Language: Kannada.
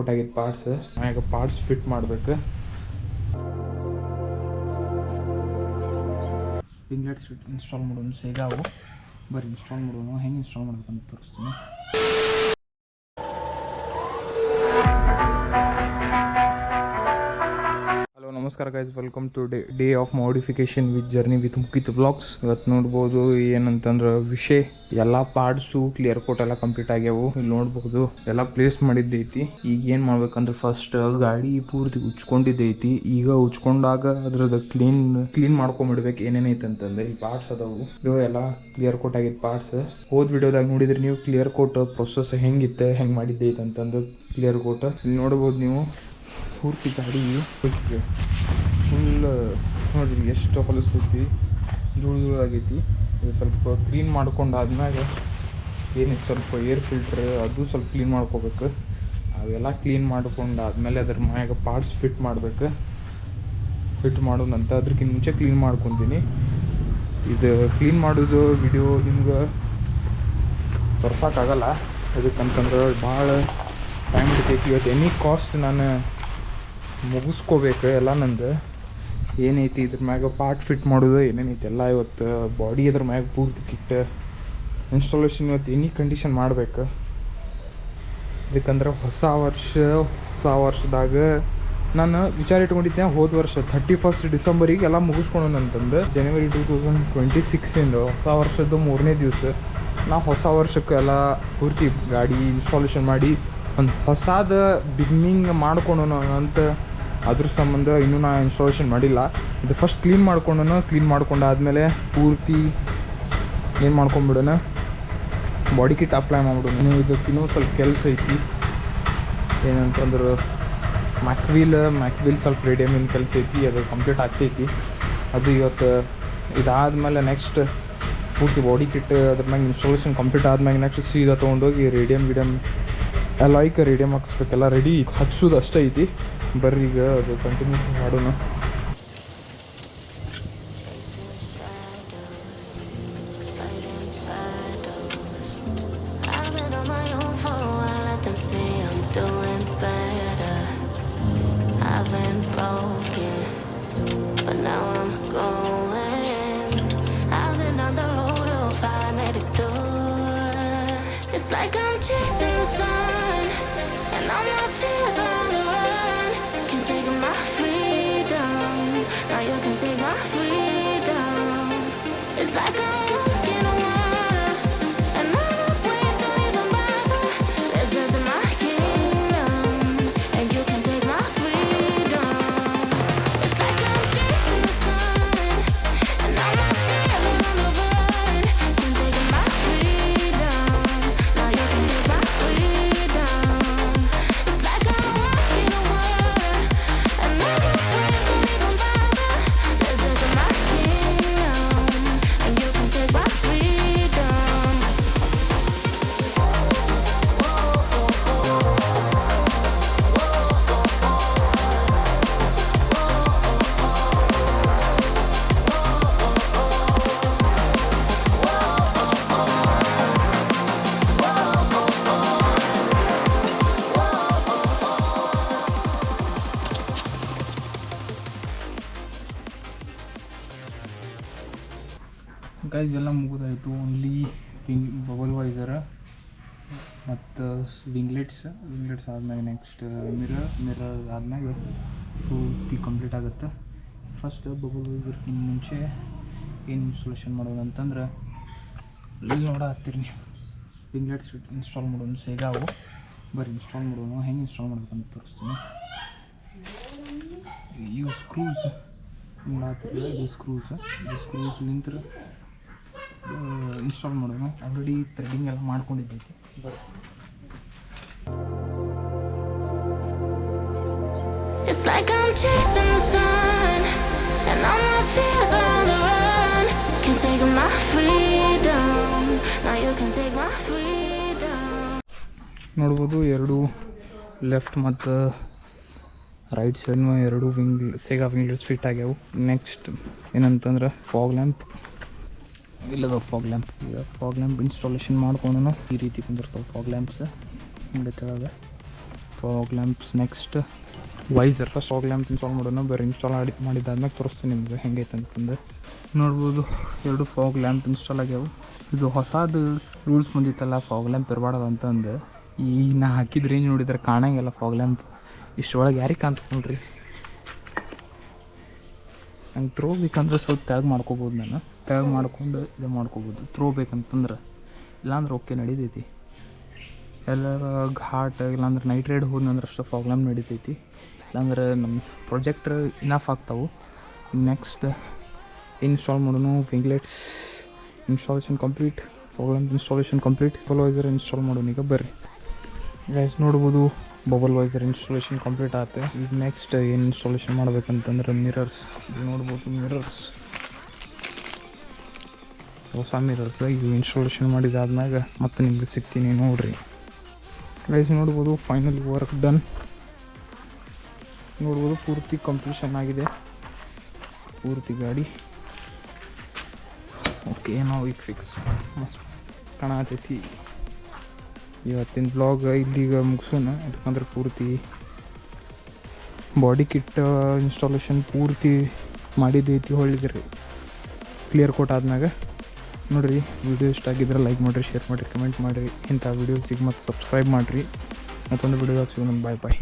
ಕೋಟ್ ಆಗಿತ್ತು ಪಾರ್ಟ್ಸ್. ಆಮೇಲೆ ಪಾರ್ಟ್ಸ್ ಫಿಟ್ ಮಾಡಬೇಕು. ವಿಂಗ್ಲೆಟ್ಸ್ ಇನ್ಸ್ಟಾಲ್ ಮಾಡೋಣ. ಸೇಗಾವು ಬರ್ರಿ ಇನ್ಸ್ಟಾಲ್ ಮಾಡೋಣ. ಹೆಂಗೆ ಇನ್ಸ್ಟಾಲ್ ಮಾಡ್ಬೇಕಂತ ತೋರಿಸ್ತೀನಿ. ನಮಸ್ಕಾರ guys, welcome to day of modification with journey with Mukit vlogs. ಇವತ್ತು ನೋಡ್ಬೋದು ಏನಂತಂದ್ರೆ ವಿಷಯ ಎಲ್ಲ ಪಾರ್ಟ್ಸು ಕ್ಲಿಯರ್ ಕೋಟ್ ಎಲ್ಲ ಕಂಪ್ಲೀಟ್ ಆಗ್ಯಾವು. ಇಲ್ಲಿ ನೋಡ್ಬೋದು ಎಲ್ಲ ಪ್ಲೇಸ್ ಮಾಡಿದ್ದೈತಿ. ಈಗ ಏನು ಮಾಡ್ಬೇಕಂದ್ರೆ ಫಸ್ಟ್ ಗಾಡಿ ಪೂರ್ತಿ ಉಚ್ಕೊಂಡಿದ್ದೈತಿ. ಈಗ ಉಚ್ಕೊಂಡಾಗ ಅದ್ರದ್ದು ಕ್ಲೀನ್ ಮಾಡ್ಕೊಂಡ್ಬಿಡ್ಬೇಕು ಏನೇನೈತೆ ಅಂತಂದ್ರೆ. ಈ ಪಾರ್ಟ್ಸ್ ಅದಾವು, ಇದು ಎಲ್ಲ ಕ್ಲಿಯರ್ ಕೋಟ್ ಆಗಿದ್ದು ಪಾರ್ಟ್ಸ್. ಹೋದ್ ವಿಡಿಯೋದಾಗ ನೋಡಿದ್ರಿ ನೀವು ಕ್ಲಿಯರ್ ಕೋಟ್ ಪ್ರೊಸೆಸ್ ಹೆಂಗಿತ್ತು, ಹೆಂಗೆ ಮಾಡಿದ್ದೈತೆ ಅಂತಂದು ಕ್ಲಿಯರ್ ಕೋಟ್. ಇಲ್ಲಿ ನೋಡ್ಬೋದು ನೀವು ಪೂರ್ತಿ ಗಾಡಿ ಫುಲ್ ನೋಡಿರಿ ಎಷ್ಟು ಹೊಲಸೈತಿ, ಧೂಳು ಆಗೈತಿ. ಇದು ಸ್ವಲ್ಪ ಕ್ಲೀನ್ ಮಾಡ್ಕೊಂಡಾದ್ಮ್ಯಾಗ ಏನಿತ್ತು ಸ್ವಲ್ಪ ಏರ್ ಫಿಲ್ಟ್ರ್ ಅದು ಸ್ವಲ್ಪ ಕ್ಲೀನ್ ಮಾಡ್ಕೋಬೇಕು. ಅವೆಲ್ಲ ಕ್ಲೀನ್ ಮಾಡ್ಕೊಂಡಾದ್ಮೇಲೆ ಅದ್ರ ಮ್ಯಾಗ ಪಾರ್ಟ್ಸ್ ಫಿಟ್ ಮಾಡಬೇಕು. ಫಿಟ್ ಮಾಡೋದಂತ ಅದಕ್ಕಿಂತ ಮುಂಚೆ ಕ್ಲೀನ್ ಮಾಡ್ಕೊತೀನಿ. ಇದು ಕ್ಲೀನ್ ಮಾಡೋದು ವಿಡಿಯೋ ನಿಮ್ಗೆ ತೋರ್ಸೋಕ್ಕಾಗಲ್ಲ, ಅದಕ್ಕಂತಂದ್ರೆ ಭಾಳ ಟೈಮ್ ಹಿಡಿತೈತಿ. ಇವತ್ತು ಎನಿ ಕಾಸ್ಟ್ ನಾನು ಮುಗಿಸ್ಕೋಬೇಕು ಎಲ್ಲ. ನಂದು ಏನೈತಿ ಇದ್ರ ಮ್ಯಾಗ ಪಾರ್ಟ್ ಫಿಟ್ ಮಾಡೋದು ಏನೇನೈತಿ ಎಲ್ಲ ಇವತ್ತು ಬಾಡಿ ಅದ್ರ ಮ್ಯಾಗ ಪೂರ್ತಿ ಕಿಟ್ ಇನ್ಸ್ಟಾಲೇಷನ್ ಇವತ್ತು ಎನಿ ಕಂಡೀಷನ್ ಮಾಡಬೇಕು. ಅದಕ್ಕಂದ್ರೆ ಹೊಸ ವರ್ಷದಾಗ ನಾನು ವಿಚಾರ ಇಟ್ಕೊಂಡಿದ್ದೆ, ಹೋದ ವರ್ಷ 31 ಡಿಸೆಂಬರಿಗೆ ಎಲ್ಲ ಮುಗಿಸ್ಕೊಳೋಣ ಅಂತಂದು. ಜನವರಿ 2026 ಹೊಸ ವರ್ಷದ್ದು 3ನೇ ದಿವಸ ನಾವು ಹೊಸ ವರ್ಷಕ್ಕೆ ಎಲ್ಲ ಪೂರ್ತಿ ಗಾಡಿ ಇನ್ಸ್ಟಾಲೇಷನ್ ಮಾಡಿ ಒಂದು ಹೊಸದ ಬಿಗಿನಿಂಗ್ ಮಾಡ್ಕೊಳೋಣ ಅಂತ. ಅದ್ರ ಸಂಬಂಧ ಇನ್ನೂ ನಾನು ಇನ್ಸ್ಟಾಲೇಷನ್ ಮಾಡಿಲ್ಲ. ಇದು ಫಸ್ಟ್ ಕ್ಲೀನ್ ಮಾಡ್ಕೊಂಡಾದ್ಮೇಲೆ ಪೂರ್ತಿ ಏನು ಮಾಡ್ಕೊಂಬಿಡೋಣ, ಬಾಡಿ ಕಿಟ್ ಅಪ್ಲೈ ಮಾಡ್ಬಿಡೋಣ. ಇದಕ್ಕಿನ್ನೂ ಸ್ವಲ್ಪ ಕೆಲಸ ಐತಿ. ಏನಂತಂದ್ರೆ ಮ್ಯಾಕ್ವೀಲ್ ಸ್ವಲ್ಪ ರೇಡಿಯಮಿನ ಕೆಲಸ ಐತಿ, ಅದು ಕಂಪ್ಲೀಟ್ ಆಗ್ತೈತಿ. ಅದು ಇವತ್ತು ಇದಾದಮೇಲೆ ನೆಕ್ಸ್ಟ್ ಪೂರ್ತಿ ಬಾಡಿ ಕಿಟ್ ಅದ್ರ ಮ್ಯಾಗ ಇನ್ಸ್ಟಾಲೇಷನ್ ಕಂಪ್ಲೀಟ್ ಆದ್ಮೇಲೆ ನೆಕ್ಸ್ಟ್ ಸೀದಾ ತೊಗೊಂಡೋಗಿ ರೇಡಿಯಮ್ ಎಲಾಯ್ಕ ರೇಡಿಯಮ್ ಹಾಕ್ಸ್ಬೇಕೆಲ್ಲ ರೆಡಿ ಹಚ್ಚೋದು ಅಷ್ಟೇ ಐತಿ. ಬರ್ರಿ ಈಗ ಅದು ಕಂಟಿನ್ಯೂ ಮಾಡೋಣ. ಗೈಸ್ ಎಲ್ಲ ಮುಗಿದಾಯಿತು. ಓನ್ಲಿ ಬಬಲ್ ವೈಸರ್ ಮತ್ತು ವಿಂಗ್ಲೆಟ್ಸ್ ಆದ್ಮೇಲೆ ನೆಕ್ಸ್ಟ್ ಮಿರರ್ ಆದ್ಮೇಲೆ ಪೂರ್ತಿ ಕಂಪ್ಲೀಟ್ ಆಗುತ್ತೆ. ಫಸ್ಟ್ ಬಬಲ್ ವೈಸರ್ಗಿಂತ ಮುಂಚೆ ಏನು ಇನ್ಸ್ಟಾಲೇಷನ್ ಮಾಡೋದು ಅಂತಂದ್ರೆ ಇಲ್ಲಿ ನೋಡತ್ತೀರಿ ನೀವು ವಿಂಗ್ಲೆಟ್ಸ್ ಇನ್ಸ್ಟಾಲ್ ಮಾಡೋಣ. ಸೇಗಾವು ಬರ್ರಿ ಇನ್ಸ್ಟಾಲ್ ಮಾಡೋಣ. ಹೆಂಗೆ ಇನ್ಸ್ಟಾಲ್ ಮಾಡ್ಬೇಕಂತ ತೋರಿಸ್ತೀನಿ. ಇವು ಸ್ಕ್ರೂಸ್ ನೋಡತ್ತೀರಲ್ಲ, ಇದು ಸ್ಕ್ರೂಸ್ ನಿಂತ್ರೆ ಇನ್ಸ್ಟಾಲ್ ಮಾಡೋಣ. ಆಲ್ರೆಡಿ ಥ್ರೆಡಿಂಗ್ ಎಲ್ಲ ಮಾಡ್ಕೊಂಡಿದ್ದೈತಿ. ಬರ್ರಿ It's like I'm chasing the sun and all my fears are on the run. Can't take my freedom. Now you can take my freedom. ನೋಡ್ಬೋದು ಎರಡು ಲೆಫ್ಟ್ ಮತ್ತು ರೈಟ್ ಸೈಡ್ ಎರಡು ಸೇಗಾ ವಿಂಗ್ಲೆಟ್ಸ್ ಫಿಟ್ ಆಗ್ಯಾವು. ನೆಕ್ಸ್ಟ್ ಏನಂತಂದ್ರೆ ಫಾಗ್ ಲ್ಯಾಂಪ್ ಇಲ್ಲದ ಫಾಗ್ ಲ್ಯಾಂಪ್ ಇನ್ಸ್ಟಾಲೇಷನ್ ಮಾಡ್ಕೊಂಡು ಈ ರೀತಿ ಕುಂದಿರ್ತಾವೆ ಫಾಗ್ ಲ್ಯಾಂಪ್ಸ್ ಹಿಂಗೆ ತೆಳಗೆ. Fog lamps. Next visor. First fog lamp install ಮಾಡೋಣ. ಬೇರೆ ಇನ್ಸ್ಟಾಲ್ ಮಾಡಿದ್ದಾದ್ಮೇಲೆ ತೋರಿಸ್ತೀನಿ ನಿಮ್ಗೆ ಹೆಂಗೈತೆ ಅಂತಂದು. ನೋಡ್ಬೋದು 2 ಫಾಗ್ ಲ್ಯಾಂಪ್ ಇನ್ಸ್ಟಾಲ್ ಆಗ್ಯಾವು. ಇದು ಹೊಸದು ರೂಲ್ಸ್ ಬಂದಿತ್ತಲ್ಲ, ಫಾಗ್ ಲ್ಯಾಂಪ್ ಇರಬಾರ್ದು ಅಂತಂದು. ಈಗ ನಾ ಹಾಕಿದ ರೇಂಜ್ ನೋಡಿದ್ರೆ ಕಾಣಂಗಿಲ್ಲ ಫಾಗ್ ಲ್ಯಾಂಪ್. ಇಷ್ಟೊಳಗೆ ಯಾರಿಗೆ ಕಾಣ್ತ್ಕೊಂಡ್ರಿ. ನಂಗೆ ಥ್ರೋ ಬೇಕಂದ್ರೆ ಸ್ವಲ್ಪ ತೆಳಗೆ ಮಾಡ್ಕೋಬೋದು. ನಾನು ತೆಳಗೆ ಮಾಡ್ಕೊಂಡು ಇದು ಮಾಡ್ಕೋಬೋದು ಥ್ರೋ ಬೇಕಂತಂದ್ರೆ. ಇಲ್ಲಾಂದ್ರೆ ಓಕೆ ನಡೀತೈತಿ. ಎಲ್ಲರ ಘಾಟ್ ಇಲ್ಲಾಂದ್ರೆ ನೈಟ್ ರೈಡ್ ಹೋದ್ನಂದ್ರೆ ಅಷ್ಟು ಫಾಗ್ ಲ್ಯಾಂಪ್ ನಡೀತೈತಿ. ಇಲ್ಲಾಂದ್ರೆ ನಮ್ಮ ಪ್ರೊಜೆಕ್ಟ್ರ್ ಇನಫ್ ಆಗ್ತಾವೆ. ನೆಕ್ಸ್ಟ್ ಇನ್ಸ್ಟಾಲ್ ಮಾಡೋಣ. Winglets installation complete. Fog lamp installation complete. Bubble visor install ಮಾಡೋಣ. ಈಗ ಬರ್ರಿ ಗೈಸ್, ನೋಡ್ಬೋದು ಬಬಲ್ ವೈಸರ್ ಇನ್ಸ್ಟಾಲೇಷನ್ ಕಂಪ್ಲೀಟ್ ಆಗುತ್ತೆ. ಈಗ ನೆಕ್ಸ್ಟ್ ಏನು ಇನ್ಸ್ಟಾಲೇಷನ್ ಮಾಡ್ಬೇಕಂತಂದ್ರೆ ಮಿರರ್ಸ್. ಇದು ನೋಡ್ಬೋದು ಮಿರರ್ಸ್, ಹೊಸ ಮಿರರ್ಸ್. ಇದು ಇನ್ಸ್ಟಾಲೇಷನ್ ಮಾಡಿದಾದ್ಮ್ಯಾಗ ಮತ್ತೆ ನಿಮ್ಗೆ ಸಿಗ್ತೀನಿ ನೋಡ್ರಿ ಗೈಸ್. ನೋಡ್ಬೋದು ಫೈನಲ್ ವರ್ಕ್ ಡನ್. ನೋಡ್ಬೋದು ಪೂರ್ತಿ ಕಂಪ್ಲೀಷನ್ ಆಗಿದೆ ಪೂರ್ತಿ ಗಾಡಿ. ಓಕೆ, ನಾವು ಈಗ ಫಿಕ್ಸ್ ಮಸ್ತ್ ಕಾಣತೈತಿ. ಇವತ್ತಿನ ಬ್ಲಾಗ್ ಇಲ್ಲಿಗ ಮುಗಿಸೋಣ. ಯಾಕಂದ್ರೆ ಪೂರ್ತಿ ಬಾಡಿ ಕಿಟ್ ಇನ್ಸ್ಟಾಲೇಷನ್ ಪೂರ್ತಿ ಮಾಡಿದ್ದೈತಿ. ಹೊಳ್ಳಿದ್ರಿ ಕ್ಲಿಯರ್ ಕೋಟ್ ಆದ್ಮ್ಯಾಗ ನೋಡಿರಿ. ವಿಡಿಯೋ ಇಷ್ಟ ಆಗಿದ್ರೆ ಲೈಕ್ ಮಾಡಿರಿ, ಶೇರ್ ಮಾಡಿರಿ, ಕಮೆಂಟ್ ಮಾಡಿರಿ. ಇಂಥ ವೀಡಿಯೋಸಿಗೆ ಮತ್ತು ಸಬ್ಸ್ಕ್ರೈಬ್ ಮಾಡಿರಿ. ಮತ್ತೊಂದು ವಿಡಿಯೋದಾಗ ಸಿಗೋಣ. ಬಾಯ್ ಬಾಯ್.